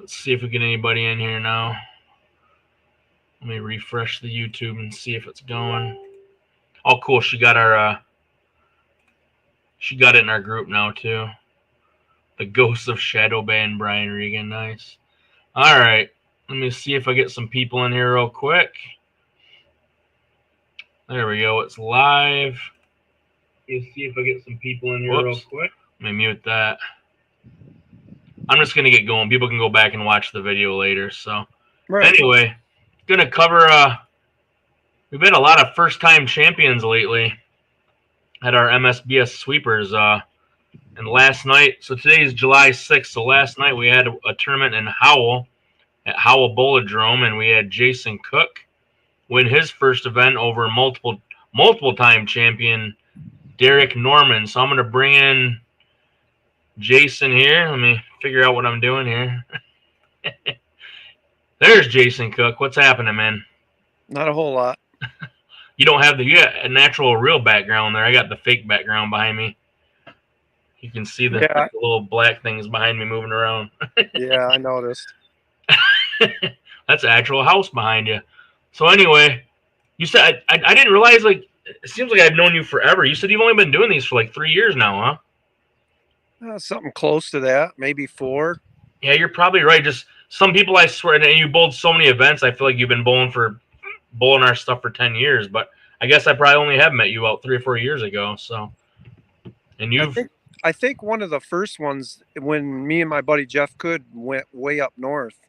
Let's see if we get anybody in here now. Let me refresh the YouTube and see if it's going. Oh, cool. She got it in our group now too. The Ghost of Shadowban, Brian Regan. Nice. All right. Let me see if I get some people in here real quick. There we go. It's live. Let's see if I get some people in here real quick. Let me mute that. I'm just gonna get going. People can go back and watch the video later. So, Anyway, gonna cover. We've had a lot of first-time champions lately at our MSBS sweepers. And last night, so today is July 6th. So last night we had a tournament in Howell at Howell Bolodrome, and we had Jason Cook win his first event over multiple time champion Derek Norman. So I'm gonna bring in Jason here. Let me figure out what I'm doing here. There's Jason Cook. What's happening, man? Not a whole lot. You don't have you got a natural real background there. I got the fake background behind me. You can see the little black things behind me moving around. Yeah, I noticed. That's an actual house behind you. So anyway, you said I didn't realize, like, it seems like I've known you forever. You said you've only been doing these for like 3 years now, huh? Something close to that, maybe 4. Yeah, you're probably right. Just some people, I swear, and you bowled so many events, I feel like you've been bowling our stuff for 10 years. But I guess I probably only have met you about 3 or 4 years ago. So, and I think one of the first ones, when me and my buddy Jeff Cood went way up north,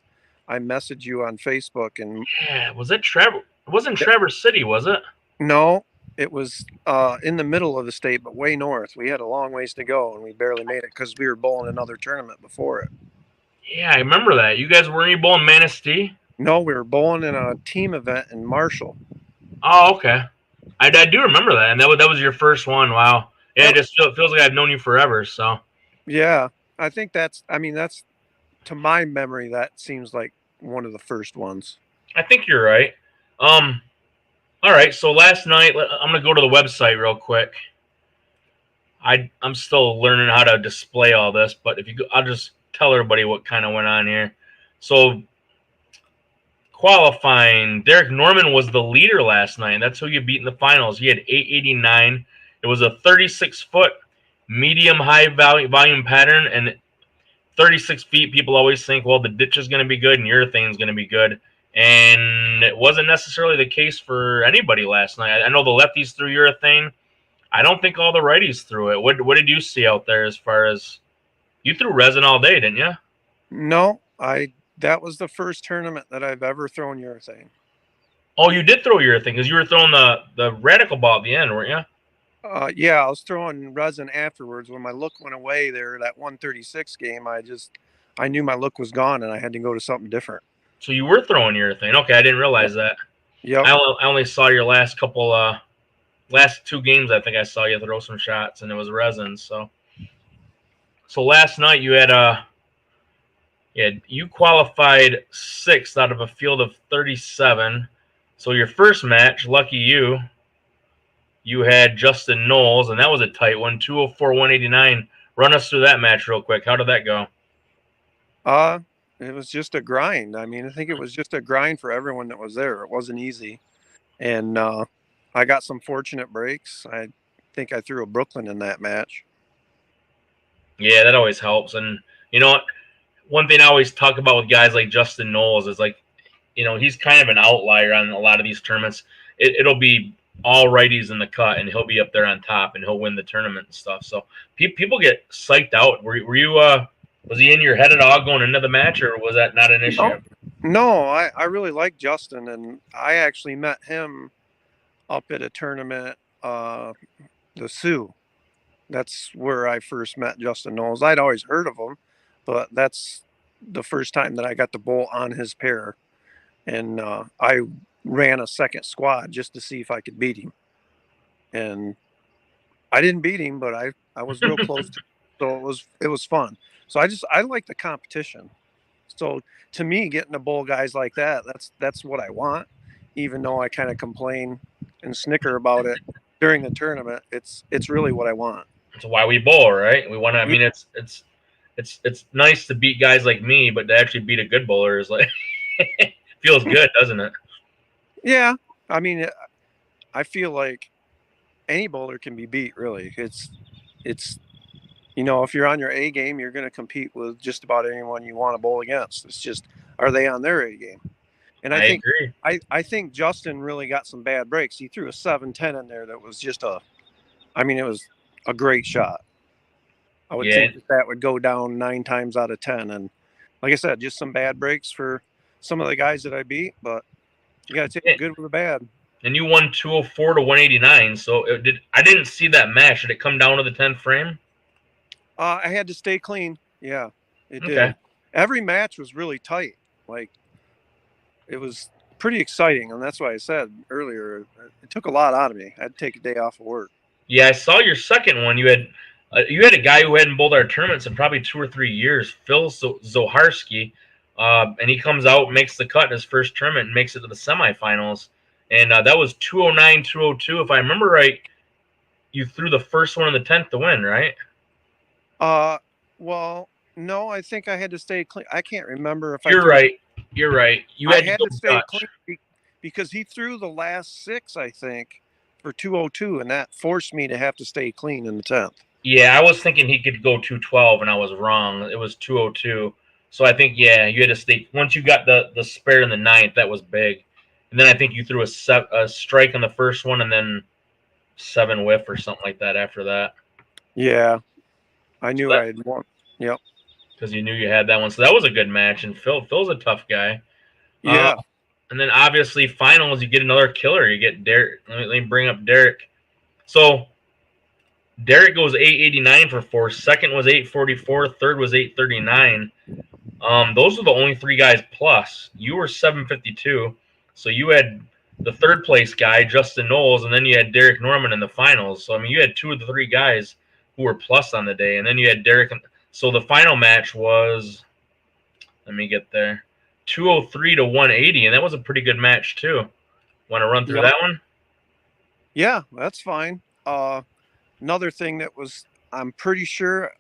I messaged you on Facebook. And yeah, was it Trevor? It wasn't Traverse City, was it? No, it was in the middle of the state, but way north. We had a long ways to go, and we barely made it because we were bowling another tournament before it. Yeah, I remember that. You guys weren't bowling Manistee? No, we were bowling in a team event in Marshall. Oh, okay. I do remember that, and that was your first one. Wow. Yeah, it just feels like I've known you forever. So. Yeah, I think that's to my memory, that seems like one of the first ones. I think you're right. All right. So last night, I'm gonna go to the website real quick. I'm still learning how to display all this, but if you go, I'll just tell everybody what kind of went on here. So qualifying, Derek Norman was the leader last night. That's who you beat in the finals. He had 889. It was a 36-foot medium-high volume pattern, and 36 feet, people always think, well, the ditch is going to be good and urethane is going to be good. And it wasn't necessarily the case for anybody last night. I know the lefties threw urethane. I don't think all the righties threw it. What did you see out there as far as you threw resin all day, didn't you? No, that was the first tournament that I've ever thrown urethane. Oh, you did throw urethane because you were throwing the radical ball at the end, weren't you? Yeah, I was throwing resin afterwards. When my look went away there, that 136 game, I knew my look was gone and I had to go to something different. So you were throwing urethane. Okay, I didn't realize that. Yeah. I only saw your last 2 games. I think I saw you throw some shots, and it was resin. So last night you had you qualified 6th out of a field of 37. So your first match, lucky you had Justin Knowles, and that was a tight one, 204, 189. Run us through that match real quick. How did that go? It was just a grind. I mean, I think it was just a grind for everyone that was there. It wasn't easy. And I got some fortunate breaks. I think I threw a Brooklyn in that match. Yeah, that always helps. And you know what? One thing I always talk about with guys like Justin Knowles is, like, he's kind of an outlier on a lot of these tournaments. It'll be all righties in the cut, and he'll be up there on top, and he'll win the tournament and stuff. So people get psyched out. Were you was he in your head at all going into the match, or was that not an issue? No, I really like Justin, and I actually met him up at a tournament, the Sioux. That's where I first met Justin Knowles. I'd always heard of him, but that's the first time that I got to bowl on his pair. And I ran a second squad just to see if I could beat him. And I didn't beat him, but I was real close to him. So it was fun. So I like the competition. So to me, getting to bowl guys like that's what I want. Even though I kind of complain and snicker about it during the tournament, it's really what I want. It's why we bowl, right? We want to. I mean, it's it's nice to beat guys like me, but to actually beat a good bowler is like feels good, doesn't it? Yeah, I mean, I feel like any bowler can be beat. Really, it's if you're on your A game, you're going to compete with just about anyone you want to bowl against. It's just, are they on their A game? And I I think agree. I think Justin really got some bad breaks. He threw a 7-10 in there that was just it was a great shot. I would think that would go down 9 times out of 10. And like I said, just some bad breaks for some of the guys that I beat, but you got to take the good with the bad. And you won 204 to 189. So I didn't see that match. Did it come down to the 10th frame? I had to stay clean. Yeah, it did. Every match was really tight. Like, it was pretty exciting, and that's why I said earlier it took a lot out of me. I had to take a day off of work. Yeah, I saw your second one. You had a guy who hadn't bowled our tournaments in probably 2 or 3 years, Phil Zoharski, and he comes out, makes the cut in his first tournament, and makes it to the semifinals. And that was 209, 202. If I remember right, you threw the first one in the 10th to win, right? Well, no, I think I had to stay clean. I can't remember if You're right. You're right. I had to stay clean because he threw the last 6, I think, for 202, and that forced me to have to stay clean in the 10th. Yeah, I was thinking he could go 212, and I was wrong. It was 202. So I think, yeah, you had to stay. Once you got the spare in the 9th, that was big. And then I think you threw a strike on the first one and then 7 whiff or something like that after that. Yeah. I knew I had won. Yep. Because you knew you had that one. So that was a good match. And Phil's a tough guy. Yeah. And then obviously finals, you get another killer. You get Derek. Let me bring up Derek. So Derek goes 889 for 4th. Second was 844. Third was 839. Those were the only 3 guys plus. You were 752. So you had the 3rd place guy, Justin Knowles, and then you had Derek Norman in the finals. So, I mean, you had 2 of the 3 guys who were plus on the day. And then you had Derek. So the final match was, let me get there, 203 to 180. And that was a pretty good match, too. Want to run through that one? Yeah, that's fine. Another thing that was, I'm pretty sure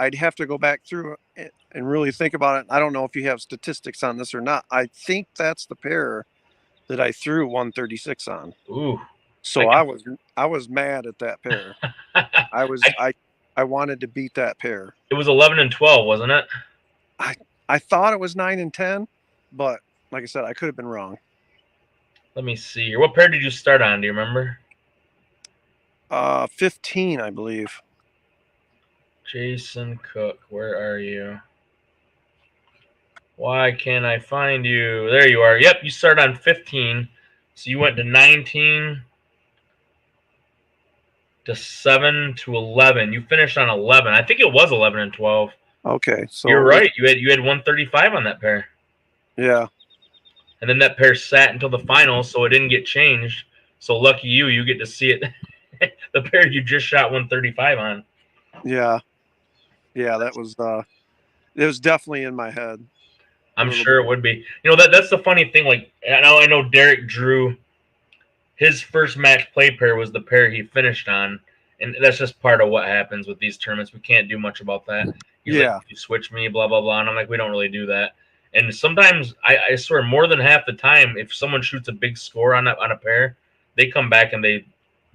I'd have to go back through it and really think about it. I don't know if you have statistics on this or not. I think that's the pair that I threw 136 on. Ooh. So I was mad at that pair. I wanted to beat that pair. It was 11 and 12, wasn't it? I thought it was 9 and 10, but like I said, I could have been wrong. Let me see here. What pair did you start on? Do you remember? 15, I believe. Jason Cook, where are you? Why can't I find you? There you are. Yep, you started on 15. So you went to 19 to 7 to 11. You finished on 11. I think it was 11 and 12. Okay, so you're right. You had 135 on that pair. Yeah. And then that pair sat until the finals, so it didn't get changed. So lucky you get to see it. The pair you just shot 135 on. Yeah. Yeah, that was it was definitely in my head. I'm sure it would be. You know, that's the funny thing. Like, I know Derek drew his first match play pair was the pair he finished on, and that's just part of what happens with these tournaments. We can't do much about that. He's like, you switch me, blah blah blah, and I'm like, we don't really do that. And sometimes I swear more than half the time, if someone shoots a big score on a pair, they come back and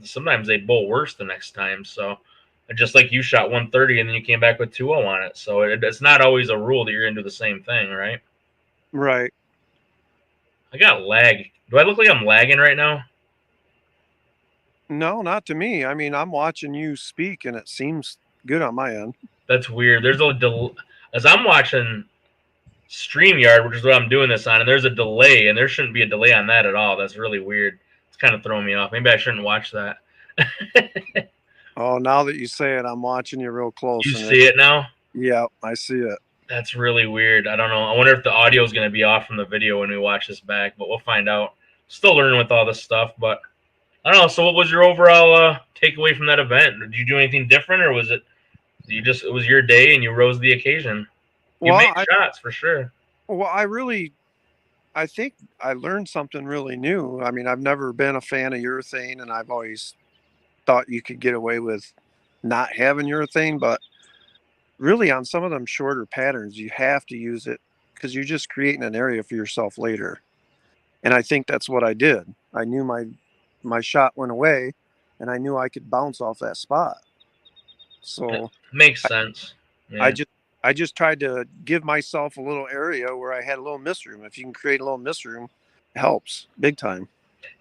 sometimes they bowl worse the next time. So just like you shot 130 and then you came back with 2-0 on it. So it's not always a rule that you're going to do the same thing, right? Right. I got lag. Do I look like I'm lagging right now? No, not to me. I mean, I'm watching you speak and it seems good on my end. That's weird. There's a delay. As I'm watching StreamYard, which is what I'm doing this on, and there's a delay, and there shouldn't be a delay on that at all. That's really weird. It's kind of throwing me off. Maybe I shouldn't watch that. Oh, now that you say it, I'm watching you real close. You see it now? Yeah, I see it. That's really weird. I don't know. I wonder if the audio is going to be off from the video when we watch this back, but we'll find out. Still learning with all this stuff, but I don't know. So what was your overall takeaway from that event? Did you do anything different, or was it was your day and you rose to the occasion? You made shots for sure. Well, I think I learned something really new. I mean, I've never been a fan of urethane, and I've always thought you could get away with not having urethane, but really on some of them shorter patterns, you have to use it because you're just creating an area for yourself later. And I think that's what I did. I knew my shot went away, and I knew I could bounce off that spot. So makes sense. Yeah. I just tried to give myself a little area where I had a little miss room. If you can create a little miss room, it helps big time.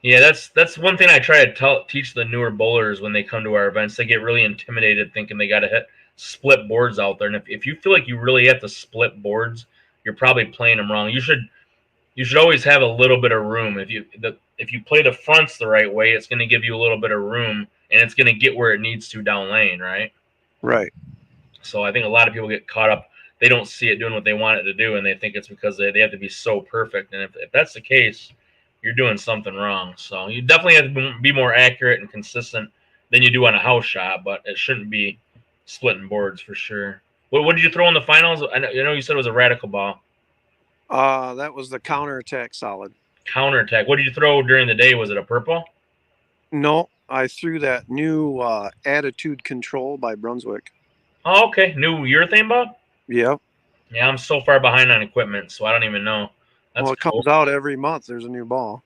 Yeah, that's one thing I try to teach the newer bowlers when they come to our events. They get really intimidated thinking they got to hit split boards out there. And if you feel like you really have to split boards, you're probably playing them wrong. You should always have a little bit of room. If you play the fronts the right way, it's going to give you a little bit of room, and it's going to get where it needs to down lane, right? Right. So I think a lot of people get caught up. They don't see it doing what they want it to do, and they think it's because they have to be so perfect. And if that's the case, you're doing something wrong. So you definitely have to be more accurate and consistent than you do on a house shot, but it shouldn't be splitting boards for sure. What did you throw in the finals? I know you said it was a radical ball. That was the counterattack solid. Counterattack. What did you throw during the day? Was it a purple? No, I threw that new Attitude Control by Brunswick. Oh, okay. New urethane ball? Yep. Yeah, I'm so far behind on equipment, so I don't even know. Well, it comes out every month. There's a new ball.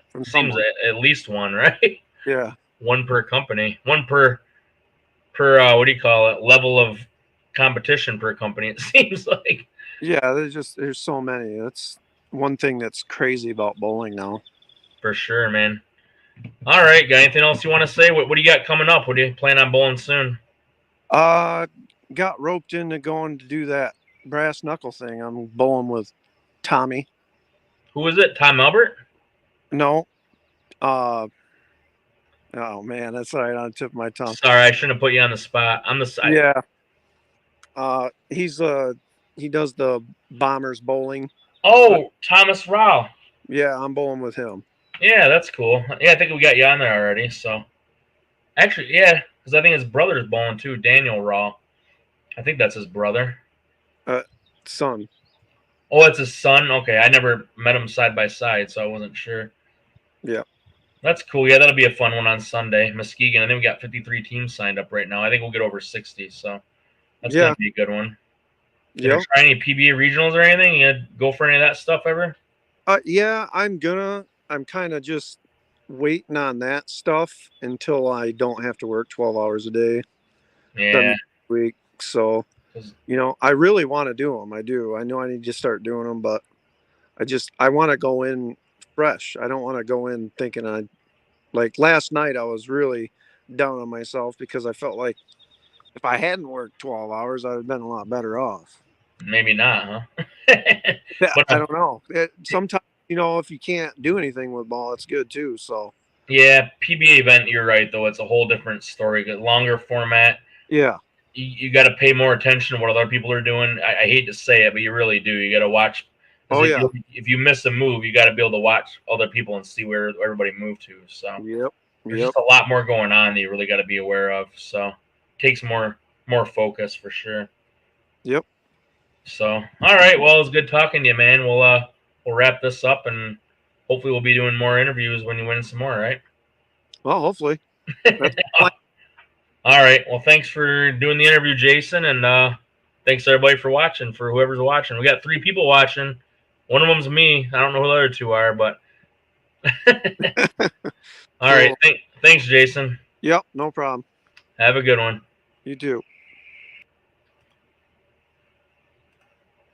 From seems at least one, right? Yeah. One per company. One per what do you call it? Level of competition per company, it seems like. Yeah, there's so many. That's one thing that's crazy about bowling now. For sure, man. All right, got anything else you want to say? What do you got coming up? What do you plan on bowling soon? Got roped into going to do that brass knuckle thing. I'm bowling with Tommy. Who is it? Tom Albert? No. Oh man, that's right on the tip of my tongue. Sorry, I shouldn't have put you on the spot. I'm the side. Yeah. He does the Bombers bowling. Oh, Thomas Rao. Yeah, I'm bowling with him. Yeah, that's cool. Yeah, I think we got you on there already. So, actually, yeah, because I think his brother is bowling too, Daniel Rao. I think that's his brother. Son. Oh, it's his son? Okay, I never met him side by side, so I wasn't sure. Yeah. That's cool. Yeah, that'll be a fun one on Sunday. Muskegon. I think we got 53 teams signed up right now. I think we'll get over 60, so that's going to be a good one. Yeah. Try any PBA regionals or anything? You gonna go for any of that stuff ever? Yeah, I'm kind of just waiting on that stuff until I don't have to work 12 hours a day. Yeah. Week. So, I really want to do them. I do. I know I need to start doing them, but I want to go in fresh. I don't want to go in thinking like last night I was really down on myself because I felt like if I hadn't worked 12 hours, I'd have been a lot better off. Maybe not, huh? I don't know. Sometimes, if you can't do anything with ball, it's good too. So yeah, PBA event, you're right though. It's a whole different story. Longer format. Yeah. You got to pay more attention to what other people are doing. I hate to say it, but you really do. You got to watch. If you miss a move, you got to be able to watch other people and see where everybody moved to. So there's just a lot more going on that you really got to be aware of. So it takes more focus for sure. Yep. So all right, well, it's good talking to you, man. We'll wrap this up and hopefully we'll be doing more interviews when you win some more, right? Well, hopefully. All right. Well, thanks for doing the interview, Jason, and thanks everybody for watching. For whoever's watching, we got 3 people watching. One of them's me. I don't know who the other 2 are, but all right. Thanks, Jason. Yep, no problem. Have a good one. You too.